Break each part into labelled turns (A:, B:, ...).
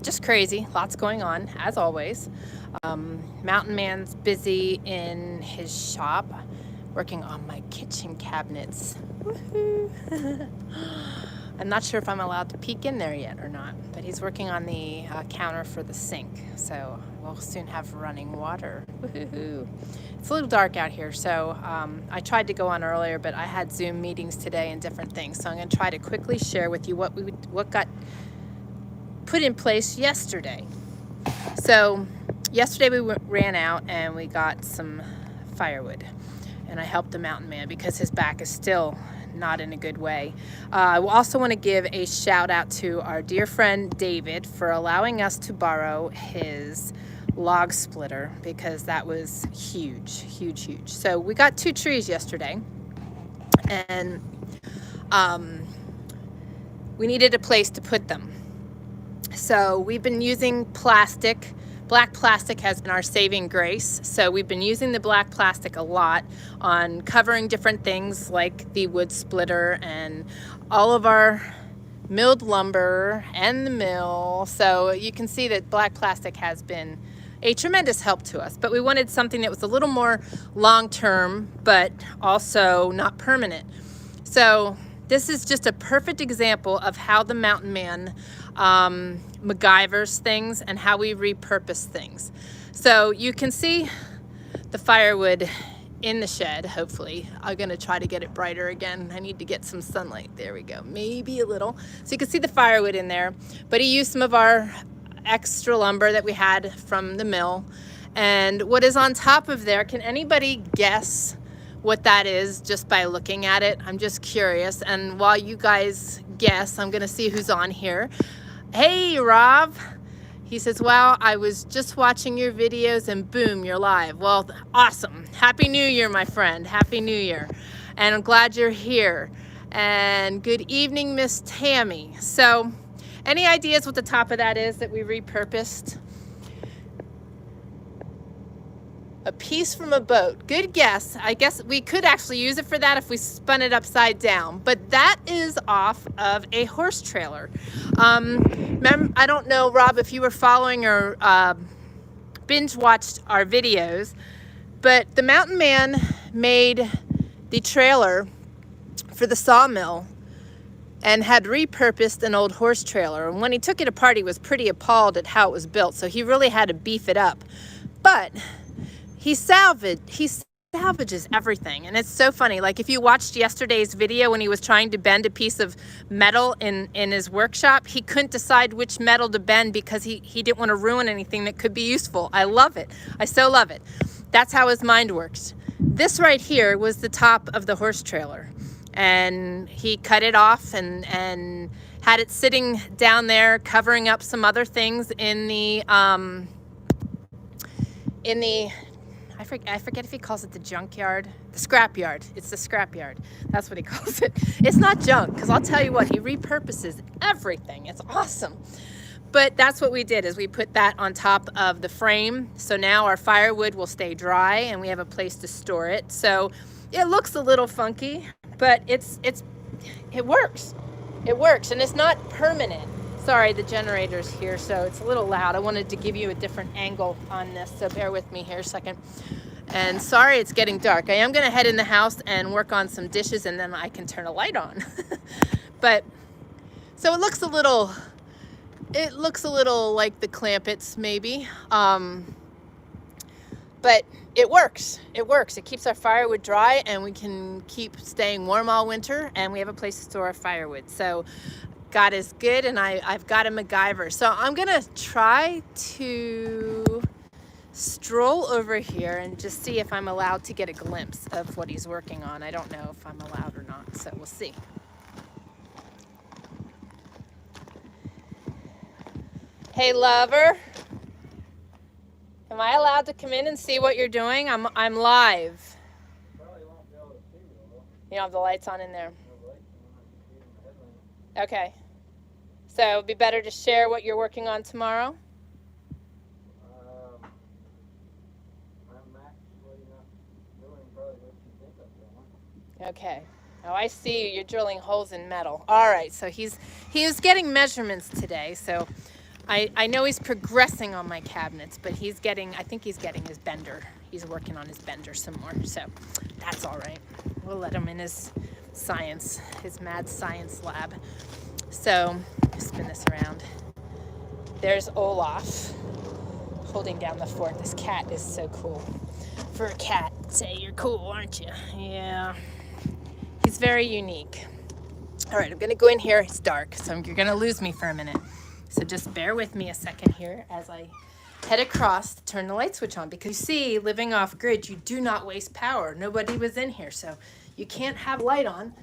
A: just crazy. Lots going on, as always. Mountain Man's busy in his shop working on my kitchen cabinets. Woohoo! I'm not sure if I'm allowed to peek in there yet or not, but he's working on the counter for the sink, so we'll soon have running water. Woohoo! It's a little dark out here, so I tried to go on earlier, but I had Zoom meetings today and different things, so I'm going to try to quickly share with you what got put in place yesterday. So yesterday we ran out and we got some firewood, and I helped the Mountain Man because his back is still not in a good way. I also want to give a shout out to our dear friend David for allowing us to borrow his log splitter, because that was huge. So we got 2 trees yesterday, and we needed a place to put them. So we've been using plastic. Black plastic has been our saving grace. So we've been using the black plastic a lot on covering different things like the wood splitter and all of our milled lumber and the mill. So you can see that black plastic has been a tremendous help to us, but we wanted something that was a little more long-term, but also not permanent. So this is just a perfect example of how the Mountain Man MacGyvers things and how we repurpose things. So you can see the firewood in the shed. Hopefully I'm going to try to get it brighter again. I need to get some sunlight. There we go, maybe a little, so you can see the firewood in there. But he used some of our extra lumber that we had from the mill, and what is on top of there, can anybody guess what that is just by looking at it? I'm just curious, and while you guys guess, I'm going to see who's on here. Hey, Rob. He says, wow, I was just watching your videos and boom, you're live. Well, awesome. Happy New Year, my friend. Happy New Year. And I'm glad you're here. And good evening, Miss Tammy. So any ideas what the top of that is that we repurposed? A piece from a boat. Good guess. I guess we could actually use it for that if we spun it upside down, but that is off of a horse trailer. I don't know, Rob, if you were following or binge watched our videos, but the Mountain Man made the trailer for the sawmill and had repurposed an old horse trailer. And when he took it apart, he was pretty appalled at how it was built, so he really had to beef it up. But he salvages everything, and it's so funny. Like if you watched yesterday's video when he was trying to bend a piece of metal in his workshop, he couldn't decide which metal to bend because he didn't want to ruin anything that could be useful. I love it. I so love it. That's how his mind works. This right here was the top of the horse trailer, and he cut it off and had it sitting down there covering up some other things in the I forget if he calls it the junkyard, the scrapyard. It's the scrapyard. That's what he calls it. It's not junk, because I'll tell you what, he repurposes everything. It's awesome. But that's what we did, is we put that on top of the frame. So now our firewood will stay dry and we have a place to store it. So it looks a little funky, but it works. It works, and it's not permanent. Sorry, the generator's here, so it's a little loud. I wanted to give you a different angle on this, so bear with me here a second. And sorry it's getting dark. I am going to head in the house and work on some dishes, and then I can turn a light on. But so it looks a little like the Clampets maybe. But it works. It works. It keeps our firewood dry, and we can keep staying warm all winter, and we have a place to store our firewood. So God is good, and I've got a MacGyver. So I'm gonna try to stroll over here and just see if I'm allowed to get a glimpse of what he's working on. I don't know if I'm allowed or not, so we'll see. Hey, lover. Am I allowed to come in and see what you're doing? I'm live.
B: Probably won't be able to see you, though.
A: You don't have the lights on in there.
B: No lights on.
A: Okay. So it would be better to share what you're working on tomorrow?
B: I'm actually not doing probably what you think I'm doing.
A: Okay. Oh, I see you. You're drilling holes in metal. All right. So he was getting measurements today. So I know he's progressing on my cabinets, but I think he's getting his bender. He's working on his bender some more, so that's all right. We'll let him in his mad science lab. So, spin this around. There's Olaf holding down the fort. This cat is so cool. For a cat, say you're cool, aren't you? Yeah. He's very unique. All right, I'm gonna go in here. It's dark, so you're gonna lose me for a minute. So just bear with me a second here as I head across to turn the light switch on, because you see, living off grid, you do not waste power. Nobody was in here, so you can't have light on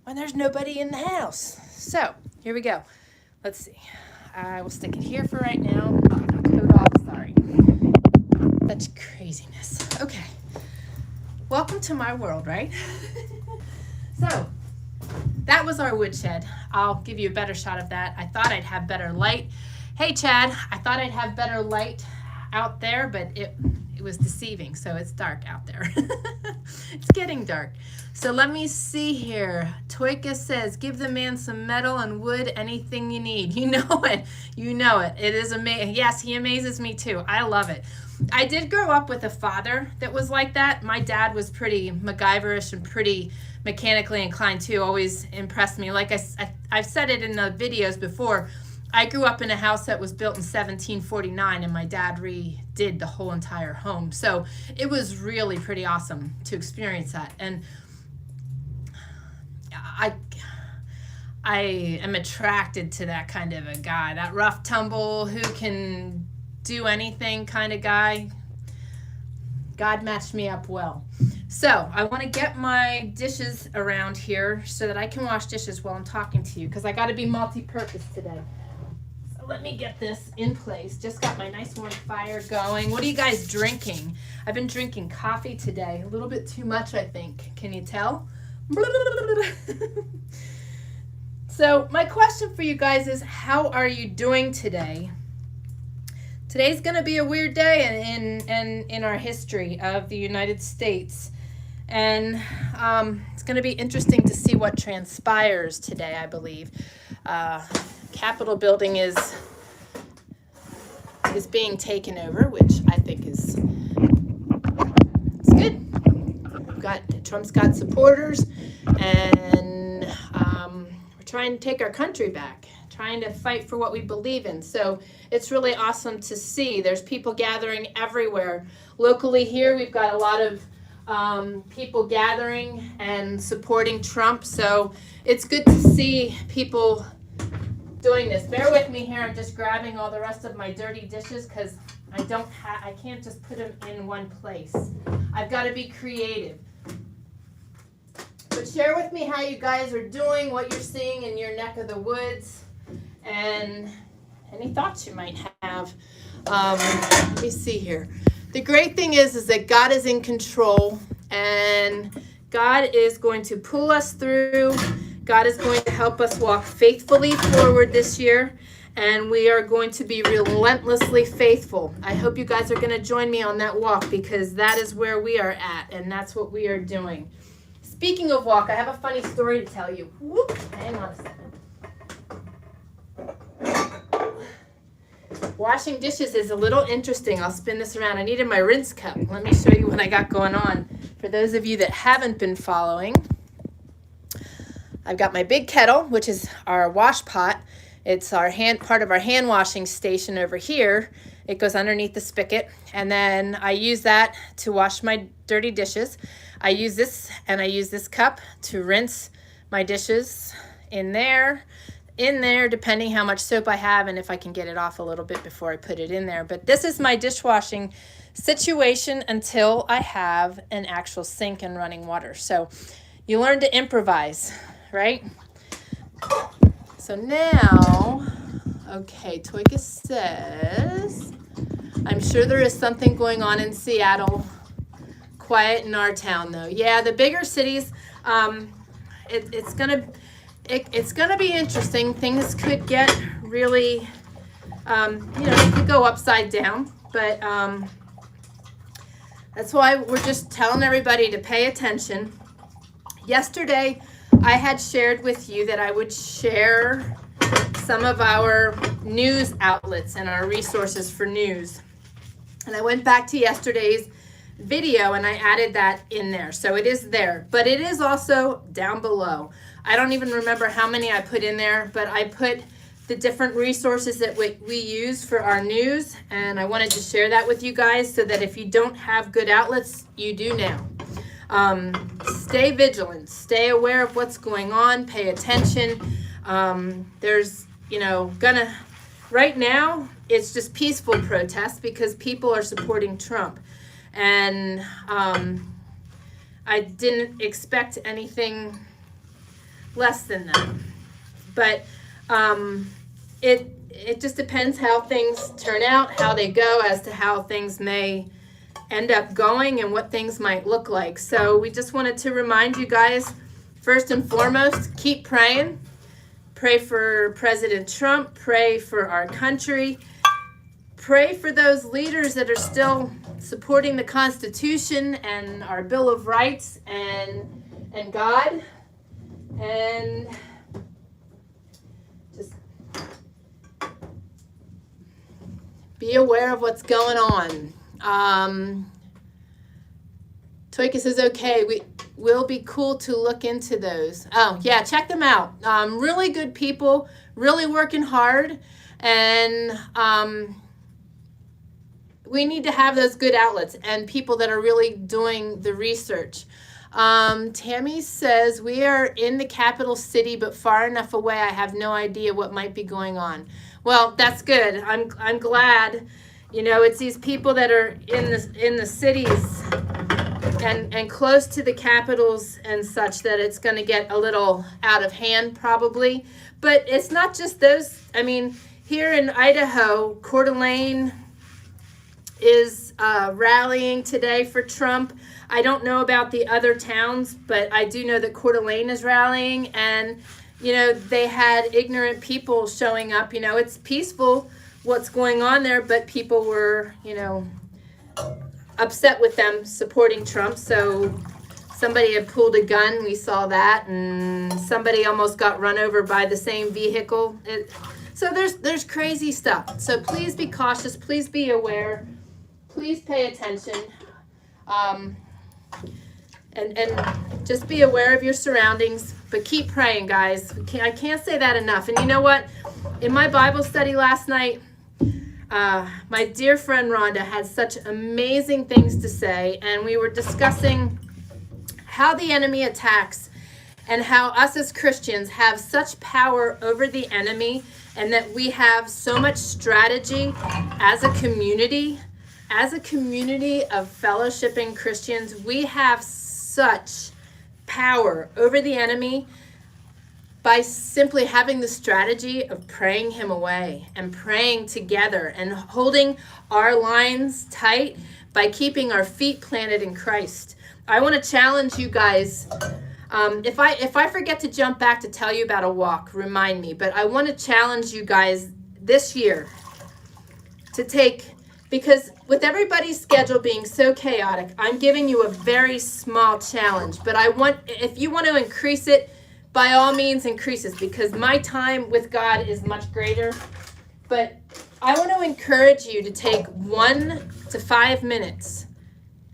A: when there's nobody in the house. So here we go. Let's see. I will stick it here for right now. Code off, sorry. Such craziness. Okay. Welcome to my world, right? So that was our woodshed. I'll give you a better shot of that. I thought I'd have better light. Hey, Chad, I thought I'd have better light out there, but it was deceiving, so it's dark out there. It's getting dark. So let me see here. Toyka says, give the man some metal and wood, anything you need. You know it. You know it. It is amazing. Yes, he amazes me too. I love it. I did grow up with a father that was like that. My dad was pretty MacGyverish and pretty mechanically inclined too. Always impressed me. Like I've said it in the videos before, I grew up in a house that was built in 1749, and my dad redid the whole entire home. So it was really pretty awesome to experience that. And I am attracted to that kind of a guy, that rough tumble who can do anything kind of guy. God matched me up well. So I want to get my dishes around here so that I can wash dishes while I'm talking to you, because I got to be multi-purpose today. So let me get this in place. Just got my nice warm fire going. What are you guys drinking? I've been drinking coffee today. A little bit too much, I think. Can you tell? So my question for you guys is, how are you doing today? Today's going to be a weird day in our history of the United States. And it's going to be interesting to see what transpires today, I believe. Capitol building is being taken over, which I think is good. Trump's got supporters, and we're trying to take our country back, trying to fight for what we believe in. So it's really awesome to see. There's people gathering everywhere. Locally here, we've got a lot of people gathering and supporting Trump. So it's good to see people doing this. Bear with me here. I'm just grabbing all the rest of my dirty dishes because I can't just put them in one place. I've got to be creative. But share with me how you guys are doing, what you're seeing in your neck of the woods, and any thoughts you might have. Let me see here. The great thing is that God is in control, and God is going to pull us through. God is going to help us walk faithfully forward this year, and we are going to be relentlessly faithful. I hope you guys are going to join me on that walk, because that is where we are at, and that's what we are doing. Speaking of walk, I have a funny story to tell you. Whoop, hang on a second. Washing dishes is a little interesting. I'll spin this around. I needed my rinse cup. Let me show you what I got going on. For those of you that haven't been following, I've got my big kettle, which is our wash pot. It's our part of our hand washing station over here. It goes underneath the spigot, and then I use that to wash my dirty dishes. I use this, and I use this cup to rinse my dishes in there, depending how much soap I have and if I can get it off a little bit before I put it in there. But this is my dishwashing situation until I have an actual sink and running water. So you learn to improvise, right? So now, okay, Toyka says, I'm sure there is something going on in Seattle. Quiet in our town, though. Yeah, the bigger cities, it's gonna be interesting. Things could get really, they could go upside down. But that's why we're just telling everybody to pay attention. Yesterday, I had shared with you that I would share some of our news outlets and our resources for news. And I went back to yesterday's video and I added that in there. So it is there, but it is also down below. I don't even remember how many I put in there, but I put the different resources that we use for our news, and I wanted to share that with you guys so that if you don't have good outlets, you do now. Stay vigilant, stay aware of what's going on, pay attention. There's, right now, it's just peaceful protest because people are supporting Trump. And I didn't expect anything less than that. But it just depends how things turn out, how they go, as to how things may end up going and what things might look like. So we just wanted to remind you guys, first and foremost, keep praying. Pray for President Trump. Pray for our country. Pray for those leaders that are still supporting the Constitution and our Bill of Rights and God. And just be aware of what's going on. Toyka says, okay, will be cool to look into those. Oh, yeah, check them out. Really good people, really working hard, and we need to have those good outlets and people that are really doing the research. Tammy says, we are in the capital city, but far enough away, I have no idea what might be going on. Well, that's good. I'm glad. It's these people that are in the cities and close to the capitals and such that it's going to get a little out of hand probably. But it's not just those. I mean, here in Idaho, Coeur d'Alene is rallying today for Trump. I don't know about the other towns, but I do know that Coeur d'Alene is rallying, and they had ignorant people showing up. It's peaceful what's going on there, but people were upset with them supporting Trump. So somebody had pulled a gun, we saw that, and somebody almost got run over by the same vehicle. So there's crazy stuff. So please be cautious, please be aware, please pay attention, and just be aware of your surroundings, but keep praying, guys. I can't say that enough. And you know what? In my Bible study last night, my dear friend Rhonda had such amazing things to say, and we were discussing how the enemy attacks and how us as Christians have such power over the enemy, and that we have so much strategy as a community of fellowshipping Christians. We have such power over the enemy by simply having the strategy of praying him away and praying together and holding our lines tight by keeping our feet planted in Christ. I want to challenge you guys. If I forget to jump back to tell you about a walk, remind me. But I want to challenge you guys this year to take, because with everybody's schedule being so chaotic, I'm giving you a very small challenge. But if you want to increase it, by all means increases, because my time with God is much greater. But I want to encourage you to take 1 to 5 minutes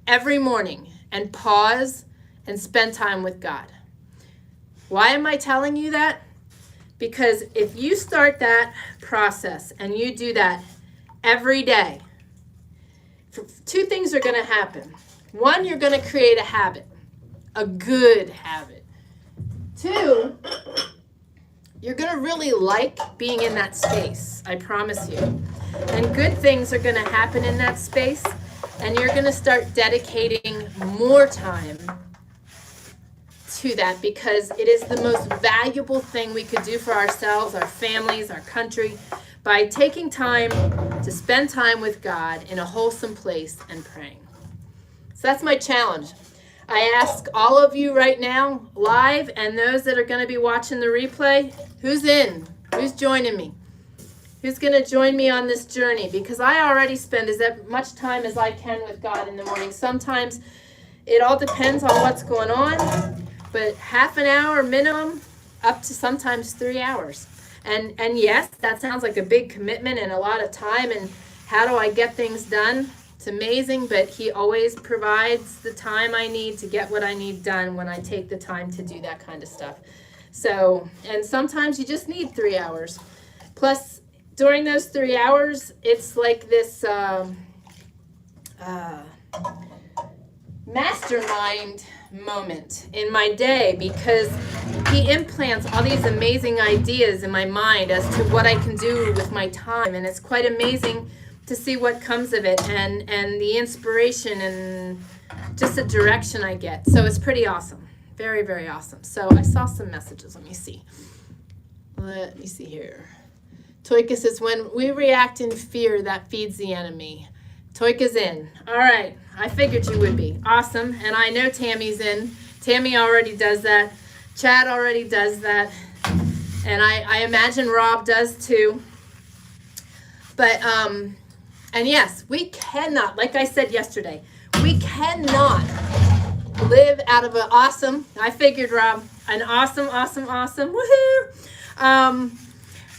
A: every morning and pause and spend time with God. Why am I telling you that? Because if you start that process and you do that every day, 2 things are going to happen. 1, you're going to create a habit, a good habit. 2, you're going to really like being in that space, I promise you. And good things are going to happen in that space, and you're going to start dedicating more time to that, because it is the most valuable thing we could do for ourselves, our families, our country, by taking time to spend time with God in a wholesome place and praying. So that's my challenge. I ask all of you right now, live, and those that are going to be watching the replay, who's in? Who's joining me? Who's going to join me on this journey? Because I already spend as much time as I can with God in the morning. Sometimes it all depends on what's going on, but half an hour minimum, up to sometimes 3 hours. And yes, that sounds like a big commitment and a lot of time, and how do I get things done? It's amazing, but he always provides the time I need to get what I need done when I take the time to do that kind of stuff. So, and sometimes you just need 3 hours. Plus, during those 3 hours, it's like this mastermind moment in my day, because he implants all these amazing ideas in my mind as to what I can do with my time, and it's quite amazing to see what comes of it, and the inspiration and just the direction I get. So it's pretty awesome. Very, very awesome. So I saw some messages. Let me see here. Toyka says, when we react in fear, that feeds the enemy. Toyka's in. All right. I figured you would be. Awesome. And I know Tammy's in. Tammy already does that. Chad already does that. And I imagine Rob does too. But, and yes, we cannot, like I said yesterday, we cannot live out of an awesome, I figured, Rob, an awesome, woohoo.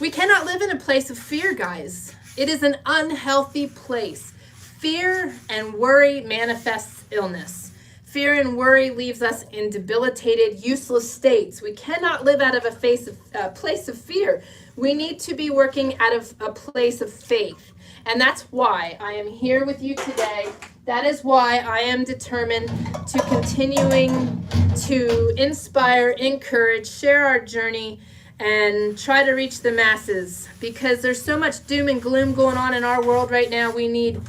A: We cannot live in a place of fear, guys. It is an unhealthy place. Fear and worry manifests illness. Fear and worry leaves us in debilitated, useless states. We cannot live out of a place of fear. We need to be working out of a place of faith. And that's why I am here with you today. That is why I am determined to continuing to inspire, encourage, share our journey, and try to reach the masses. Because there's so much doom and gloom going on in our world right now. We need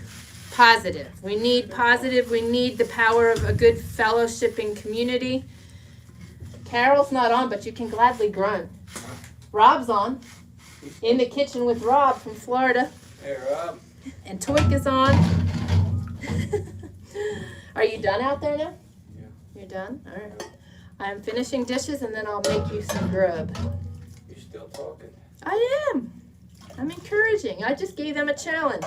A: positive. We need positive. We need the power of a good fellowshipping community. Carol's not on, but you can gladly grunt. Rob's on. In the kitchen with Rob from Florida.
B: Hey, Rob.
A: And Toyka's on. Are you done out there now?
B: Yeah.
A: You're done? All right. I'm finishing dishes, and then I'll make you some grub.
B: You're still talking.
A: I am. I'm encouraging. I just gave them a challenge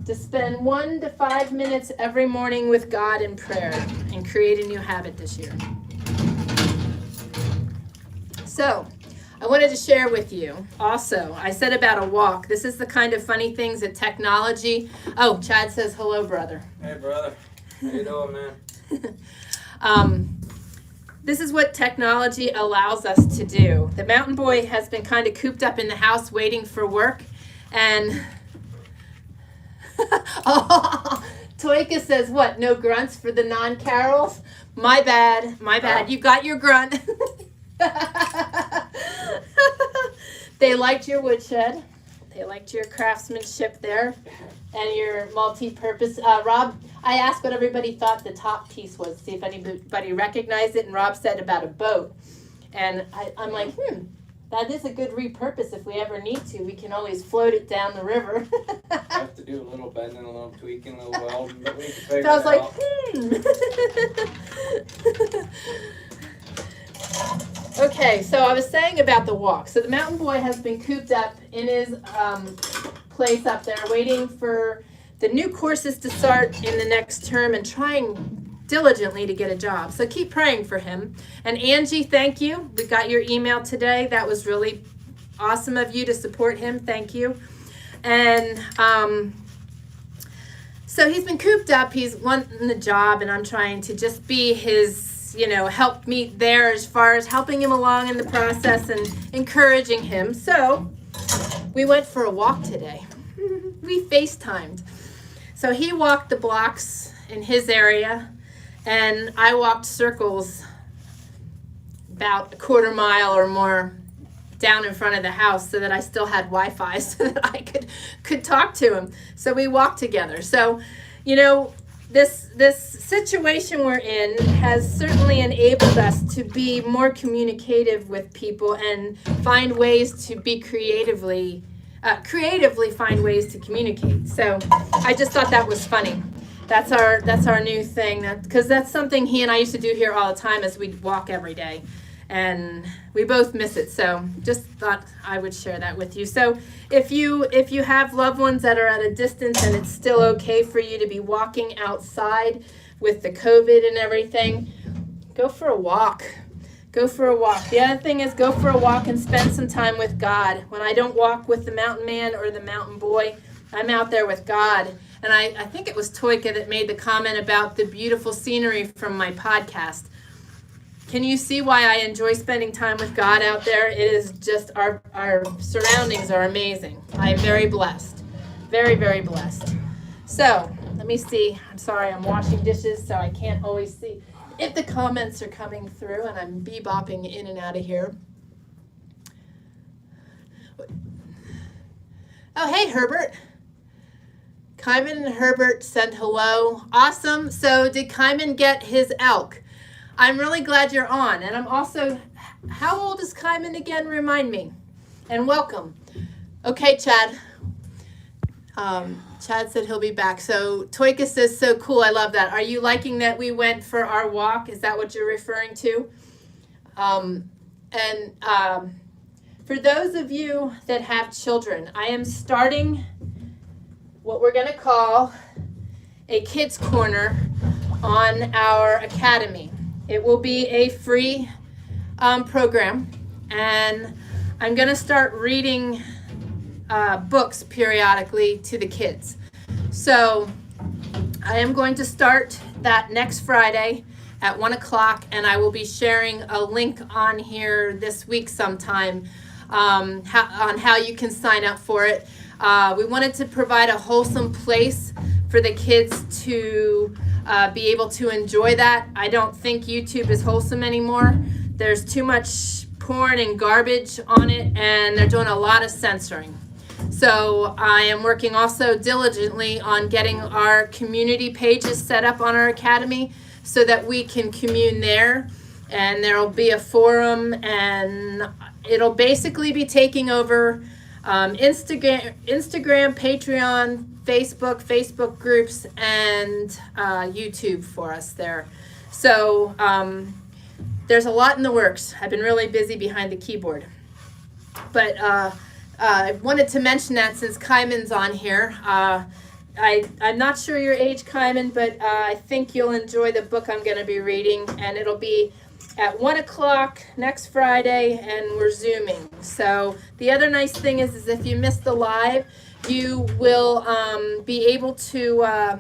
A: to spend 1 to 5 minutes every morning with God in prayer and create a new habit this year. So, I wanted to share with you also, I said about a walk. This is the kind of funny things that technology. Oh, Chad says hello, brother.
B: Hey, brother. How you doing, man?
A: This is what technology allows us to do. The mountain boy has been kind of cooped up in the house waiting for work, and oh, Toyka says, what, no grunts for the non-carols? My bad. You got your grunt. They liked your woodshed. They liked your craftsmanship there and your multi-purpose. Rob, I asked what everybody thought the top piece was, see if anybody recognized it, and Rob said about a boat. And I'm like, that is a good repurpose. If we ever need to, we can always float it down the river.
B: Have to do a little bending, a little tweaking, a little welding, but we can figure
A: So I was
B: it
A: like, Okay, so I was saying about the walk. So the mountain boy has been cooped up in his place up there, waiting for the new courses to start in the next term and trying diligently to get a job. So keep praying for him. And Angie, thank you. We got your email today. That was really awesome of you to support him. Thank you. And so he's been cooped up. He's wanting the job, and I'm trying to just be his, help me there as far as helping him along in the process and encouraging him. So we went for a walk today. We FaceTimed. So he walked the blocks in his area, and I walked circles about a quarter mile or more down in front of the house so that I still had Wi-Fi so that I could talk to him. So we walked together. So, this situation we're in has certainly enabled us to be more communicative with people and find ways to be creatively find ways to communicate. So I just thought that was funny. That's our new thing, because that's something he and I used to do here all the time as we'd walk every day. And we both miss it, so just thought I would share that with you. So if you have loved ones that are at a distance and it's still okay for you to be walking outside with the COVID and everything, go for a walk. Go for a walk. The other thing is go for a walk and spend some time with God. When I don't walk with the mountain man or the mountain boy, I'm out there with God. And I think it was Toyka that made the comment about the beautiful scenery from my podcast. Can you see why I enjoy spending time with God out there? It is just, our surroundings are amazing. I am very blessed. Very, very blessed. So, let me see. I'm sorry, I'm washing dishes, so I can't always see if the comments are coming through, and I'm bebopping in and out of here. Oh, hey, Herbert. Kaiman and Herbert sent hello. Awesome. So did Kaiman get his elk? I'm really glad you're on. And I'm also, how old is Kaiman again? Remind me. And welcome. Okay, Chad. Chad said he'll be back. So Toyka says, so cool. I love that. Are you liking that we went for our walk? Is that what you're referring to? For those of you that have children, I am starting what we're going to call a kids corner on our academy. It will be a free program, and I'm going to start reading books periodically to the kids. So I am going to start that next Friday at 1 o'clock, and I will be sharing a link on here this week sometime on how you can sign up for it. We wanted to provide a wholesome place for the kids to be able to enjoy that. I don't think YouTube is wholesome anymore. There's too much porn and garbage on it, and they're doing a lot of censoring. So I am working also diligently on getting our community pages set up on our academy so that we can commune there, and there'll be a forum, and it'll basically be taking over Instagram, Patreon, Facebook groups, and YouTube for us there. So there's a lot in the works. I've been really busy behind the keyboard. But I wanted to mention that since Kaiman's on here. I'm not sure your age, Kaiman, but I think you'll enjoy the book I'm going to be reading, and it'll be at 1 o'clock next Friday, and we're Zooming. So the other nice thing is if you missed the live, you will be able to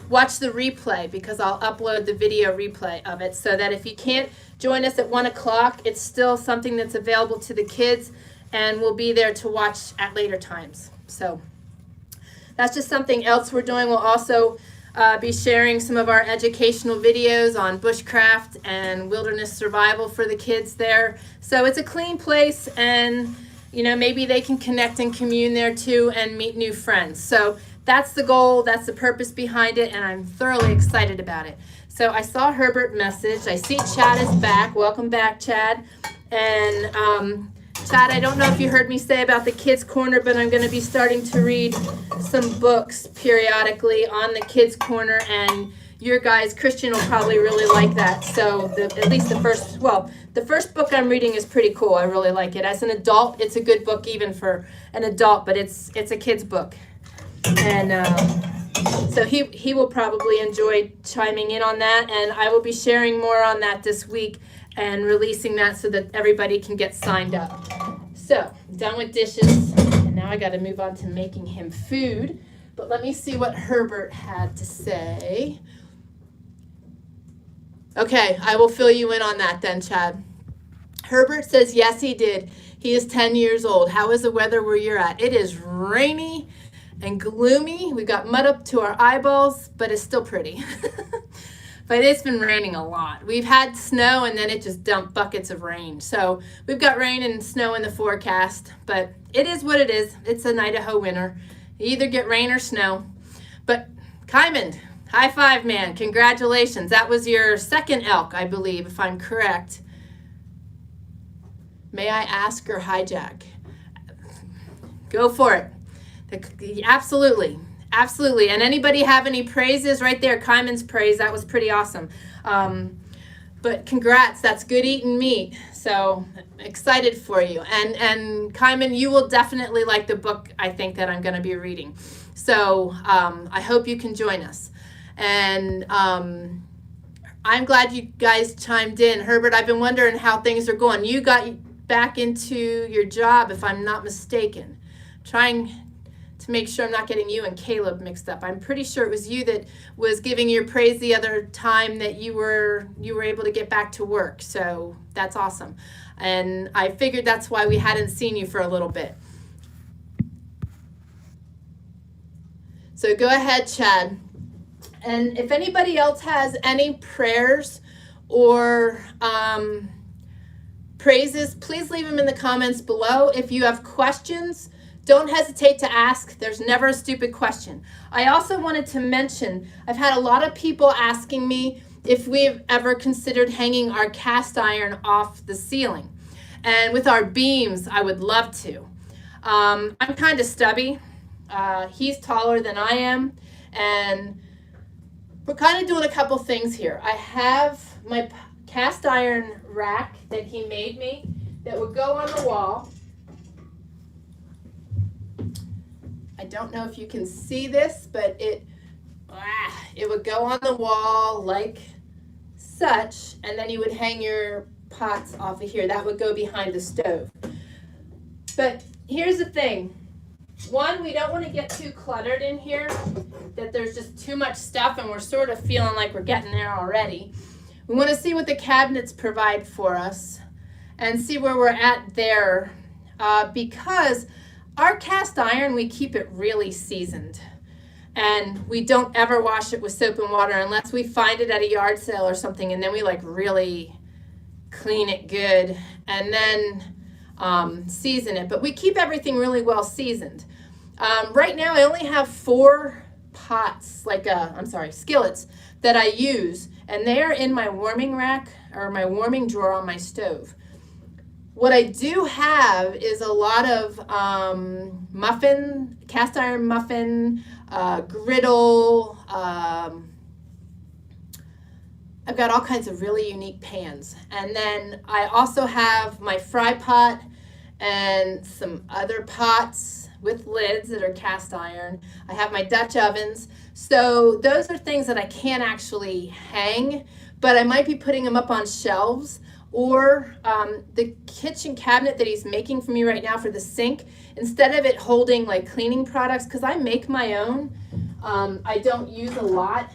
A: watch the replay, because I'll upload the video replay of it, so that if you can't join us at 1 o'clock, it's still something that's available to the kids, and we'll be there to watch at later times. So that's just something else we're doing. We'll also be sharing some of our educational videos on bushcraft and wilderness survival for the kids there. So it's a clean place, and maybe they can connect and commune there too and meet new friends. So that's the goal, that's the purpose behind it, and I'm thoroughly excited about it. So I saw Herbert message. I see Chad is back. Welcome back, Chad. And Chad, I don't know if you heard me say about the Kids Corner, but I'm going to be starting to read some books periodically on the Kids Corner, and your guys, Christian, will probably really like that. So at least the first book I'm reading is pretty cool. I really like it. As an adult, it's a good book even for an adult, but it's a kid's book. And so he will probably enjoy chiming in on that, and I will be sharing more on that this week and releasing that so that everybody can get signed up. So, done with dishes, and now I got to move on to making him food. But let me see what Herbert had to say. Okay, I will fill you in on that then, Chad. Herbert says, yes, he did. He is 10 years old. How is the weather where you're at? It is rainy and gloomy. We've got mud up to our eyeballs, but it's still pretty. But it's been raining a lot. We've had snow, and then it just dumped buckets of rain. So we've got rain and snow in the forecast, but it is what it is. It's an Idaho winter. You either get rain or snow. But Kaiman, high five, man. Congratulations. That was your second elk, I believe, if I'm correct. May I ask or hijack? Go for it. Absolutely. Absolutely. And anybody have any praises? Right there, Kaiman's praise. That was pretty awesome. But congrats. That's good eating meat. So excited for you. And Kaiman, you will definitely like the book, I think, that I'm going to be reading. So I hope you can join us. And I'm glad you guys chimed in. Herbert, I've been wondering how things are going. You got back into your job, if I'm not mistaken. Trying to make sure I'm not getting you and Caleb mixed up. I'm pretty sure it was you that was giving your praise the other time that you were able to get back to work. So that's awesome. And I figured that's why we hadn't seen you for a little bit. So go ahead, Chad. And if anybody else has any prayers or praises, please leave them in the comments below. If you have questions, don't hesitate to ask. There's never a stupid question. I also wanted to mention, I've had a lot of people asking me if we've ever considered hanging our cast iron off the ceiling. And with our beams, I would love to. I'm kind of stubby. He's taller than I am. And we're kind of doing a couple things here. I have my cast iron rack that he made me that would go on the wall. I don't know if you can see this, but it would go on the wall like such, and then you would hang your pots off of here. That would go behind the stove. But here's the thing. One, we don't want to get too cluttered in here, that there's just too much stuff and we're sort of feeling like we're getting there already. We want to see what the cabinets provide for us and see where we're at there, because our cast iron, we keep it really seasoned. And we don't ever wash it with soap and water unless we find it at a yard sale or something, and then we like really clean it good and then season it. But we keep everything really well seasoned. Right now I only have 4 pots, skillets that I use, and they are in my warming rack or my warming drawer on my stove. What I do have is a lot of cast iron muffin, griddle. I've got all kinds of really unique pans. And then I also have my fry pot and some other pots with lids that are cast iron. I have my Dutch ovens. So those are things that I can't actually hang, but I might be putting them up on shelves. Or the kitchen cabinet that he's making for me right now for the sink, instead of it holding like cleaning products, because I make my own, I don't use a lot.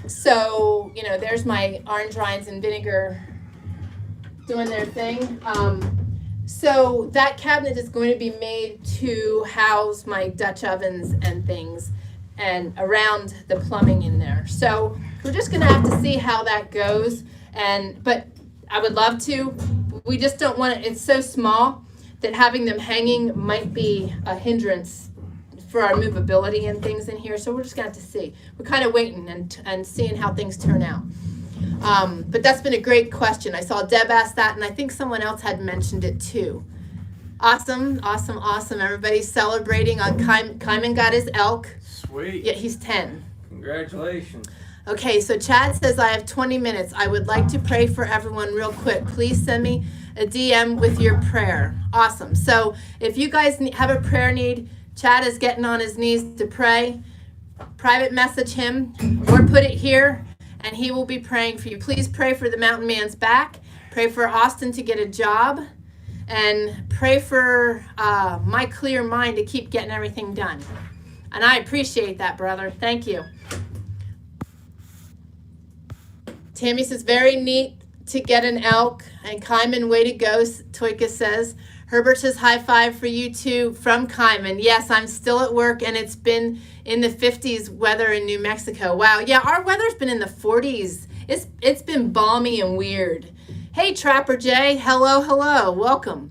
A: So, you know, there's my orange rinds and vinegar doing their thing. So that cabinet is going to be made to house my Dutch ovens and things and around the plumbing in there. So we're just going to have to see how that goes. But I would love to. We just don't want it. It's so small that having them hanging might be a hindrance for our movability and things in here. So we're just going to have to see. We're kind of waiting and seeing how things turn out. But that's been a great question. I saw Deb ask that, and I think someone else had mentioned it too. Awesome, awesome, awesome. Everybody's celebrating on Kaiman got his elk.
B: Sweet.
A: Yeah, he's 10.
B: Congratulations.
A: Okay, so Chad says, I have 20 minutes. I would like to pray for everyone real quick. Please send me a DM with your prayer. Awesome. So if you guys have a prayer need, Chad is getting on his knees to pray. Private message him or put it here, and he will be praying for you. Please pray for the mountain man's back. Pray for Austin to get a job. And pray for my clear mind to keep getting everything done. And I appreciate that, brother. Thank you. Tammy says, very neat to get an elk. And Kaiman, way to go, Toyka says. Herbert says, high five for you too from Kaiman. Yes, I'm still at work, and it's been in the 50s weather in New Mexico. Wow, yeah, our weather's been in the 40s. It's been balmy and weird. Hey, Trapper Jay, hello, welcome.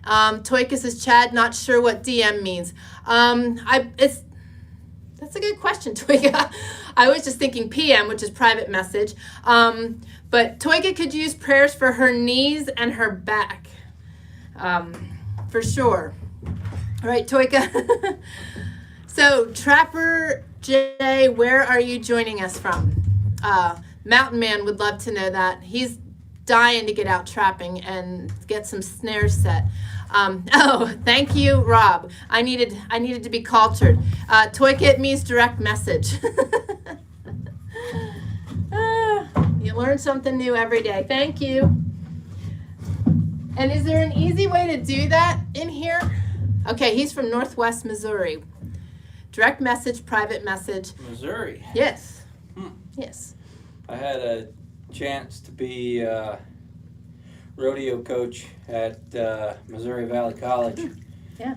A: Toyka says, Chad, not sure what DM means. That's a good question, Toyka. I was just thinking PM, which is private message. But Toyka could use prayers for her knees and her back. For sure. All right, Toyka. So, Trapper Jay, where are you joining us from? Mountain Man would love to know that. He's dying to get out trapping and get some snares set. Oh, thank you, Rob. I needed to be cultured. Toyka, it means direct message. You learn something new every day. Thank you. And is there an easy way to do that in here? Okay, he's from Northwest Missouri. Direct message, private message.
B: Missouri.
A: Yes.
B: Hmm.
A: Yes.
B: I had a chance to be rodeo coach at Missouri Valley College.
A: Yeah.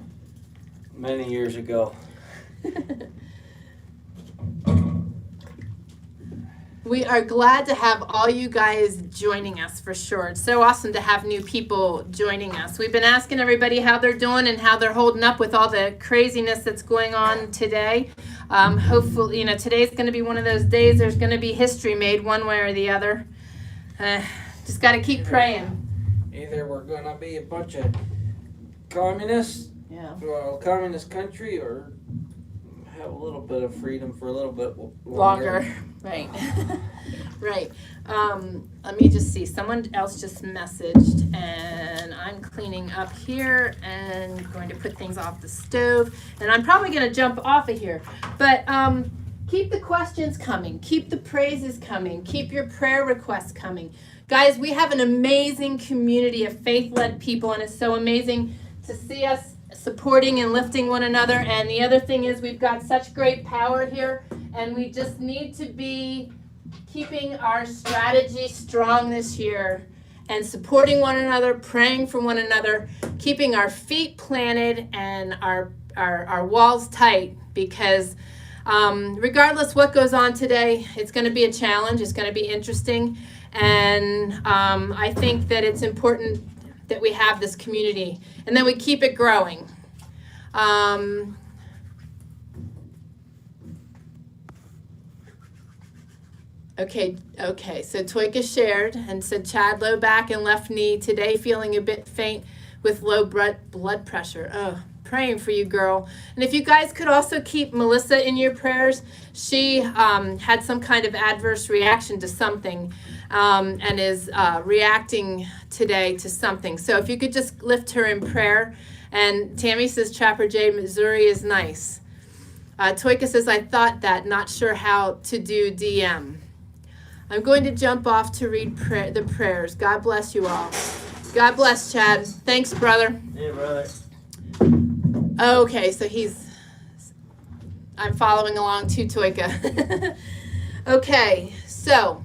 B: Many years ago.
A: We are glad to have all you guys joining us for sure. It's so awesome to have new people joining us. We've been asking everybody how they're doing and how they're holding up with all the craziness that's going on today. Hopefully, today's going to be one of those days there's going to be history made one way or the other. Just got to keep praying.
B: Either we're going to be a bunch of communists, well, communist country, or have a little bit of freedom for a little bit longer.
A: Right. Right. Let me just see. Someone else just messaged, and I'm cleaning up here and going to put things off the stove. And I'm probably going to jump off of here. But keep the questions coming. Keep the praises coming. Keep your prayer requests coming. Guys, we have an amazing community of faith-led people, and it's so amazing to see us supporting and lifting one another. And the other thing is we've got such great power here, and we just need to be keeping our strategy strong this year and supporting one another, praying for one another, keeping our feet planted and our walls tight, because regardless what goes on today, it's going to be a challenge. It's going to be interesting. And I think that it's important that we have this community and that we keep it growing. Okay, so Toyka shared and said, Chad, low back and left knee, today feeling a bit faint with low blood pressure. Oh, praying for you, girl. And if you guys could also keep Melissa in your prayers, she had some kind of adverse reaction to something and is reacting today to something. So if you could just lift her in prayer. And Tammy says, Trapper J, Missouri is nice. Toyka says, I thought that, not sure how to do DM. I'm going to jump off to read the prayers. God bless you all. God bless, Chad. Thanks, brother.
B: Yeah, brother.
A: Okay, so I'm following along too, Toyka. Okay, so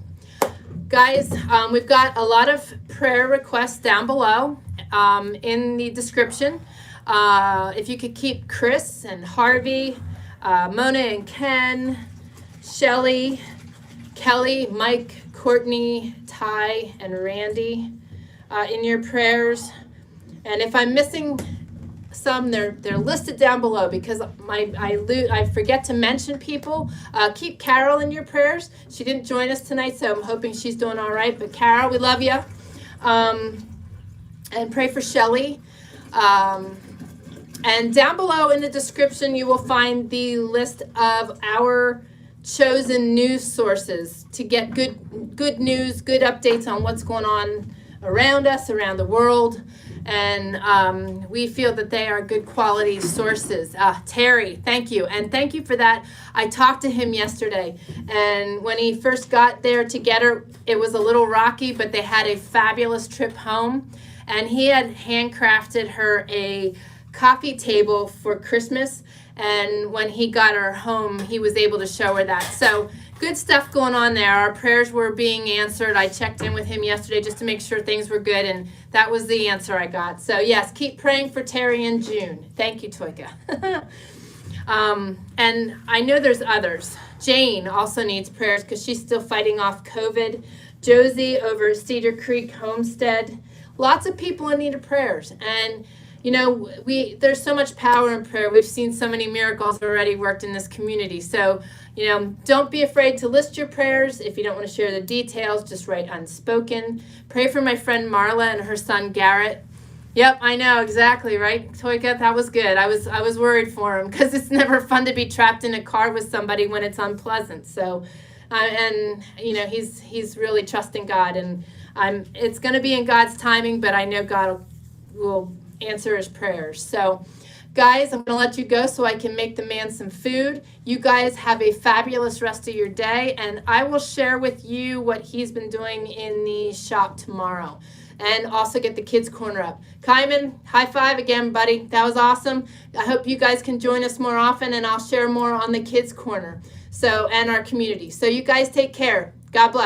A: guys, we've got a lot of prayer requests down below in the description. If you could keep Chris and Harvey, Mona and Ken, Shelly, Kelle, Mike, Cortney, Ty, and Randy in your prayers. And if I'm missing some, they're listed down below because I forget to mention people. Keep Carol in your prayers. She didn't join us tonight, so I'm hoping she's doing all right. But Carol, we love you. And pray for Shelly. And down below in the description, you will find the list of our chosen news sources to get good news, good updates on what's going on around us, around the world. And we feel that they are good quality sources. Terry, thank you. And thank you for that. I talked to him yesterday. And when he first got there to get her, it was a little rocky, but they had a fabulous trip home. And he had handcrafted her a coffee table for Christmas. And when he got her home, he was able to show her that. So good stuff going on there. Our prayers were being answered. I checked in with him yesterday just to make sure things were good, and that was the answer I got. So yes, keep praying for Terry and June. Thank you, Toyka. And I know there's others. Jayne also needs prayers because she's still fighting off COVID. Josie over at Cedar Creek Homestead. Lots of people in need of prayers. And there's so much power in prayer. We've seen so many miracles already worked in this community. So, don't be afraid to list your prayers. If you don't want to share the details, just write unspoken. Pray for my friend Marla and her son Garrett. Yep, I know, exactly, right, Toyka? That was good. I was worried for him because it's never fun to be trapped in a car with somebody when it's unpleasant. So, he's really trusting God, and it's going to be in God's timing, but I know God will answer his prayers. So Guys, I'm going to let you go so I can make the man some food. You guys have a fabulous rest of your day, and I will share with you what he's been doing in the shop tomorrow. And also get the kids' corner up. Kaiman, high five again, buddy. That was awesome. I hope you guys can join us more often, and I'll share more on the kids' corner and our community. So you guys take care. God bless.